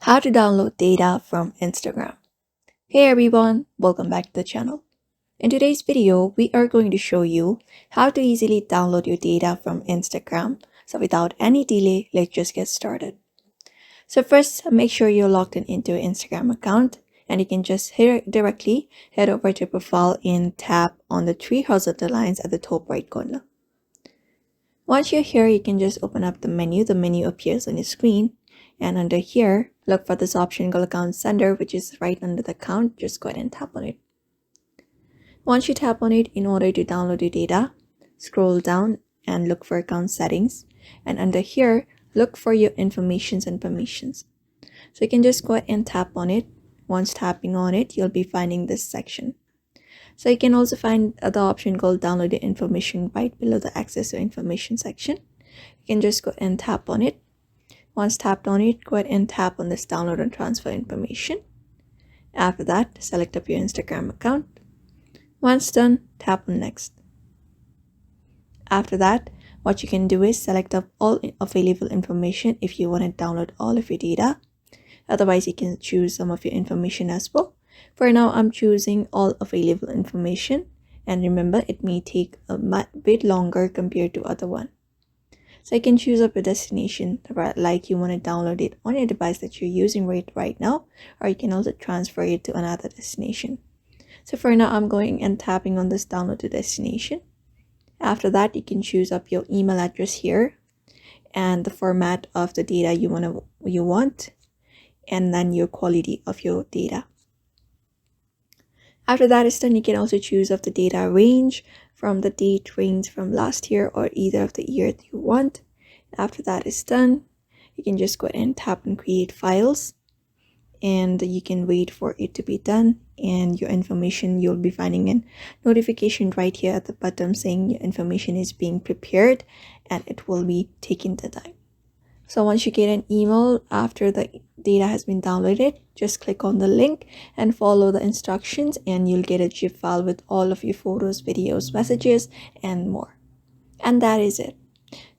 How to download data from Instagram. Hey everyone, welcome back to the channel. In today's video, we are going to show you how to easily download your data from Instagram. So without any delay, let's just get started. So first, make sure you're logged into your Instagram account, and you can just directly head over to profile and tap on the three horizontal lines at the top right corner. Once you're here, you can just open up the menu. The menu appears on your screen, and under here, look for this option called Account Sender, which is right under the account. Just go ahead and tap on it. Once you tap on it, in order to download your data, scroll down and look for Account Settings, and under here, look for your informations and permissions. So you can just go ahead and tap on it. Once tapping on it, you'll be finding this section. So you can also find the option called Download the Information right below the Access to Information section. You can just go and tap on it. Once tapped on it, go ahead and tap on this Download and Transfer Information. After that, select up your Instagram account. Once done, tap on Next. After that, what you can do is select up all available information if you want to download all of your data. Otherwise, you can choose some of your information as well. For now, I'm choosing all available information, and remember, it may take a bit longer compared to other one. So you can choose up a destination, like you want to download it on your device that you're using right now, or you can also transfer it to another destination. So for now, I'm going and tapping on this download to destination. After that, you can choose up your email address here and the format of the data you want, and then your quality of your data. After that is done, you can also choose of the data range from the date range from last year or either of the year that you want. After that is done, you can just go ahead and tap on Create Files, and you can wait for it to be done, and your information, you'll be finding a notification right here at the bottom saying your information is being prepared, and it will be taking the time. So once you get an email after the data has been downloaded, just click on the link and follow the instructions, and you'll get a zip file with all of your photos, videos, messages, and more. And that is it.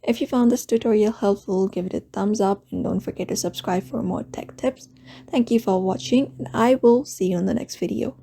If you found this tutorial helpful, give it a thumbs up and don't forget to subscribe for more tech tips. Thank you for watching, and I will see you in the next video.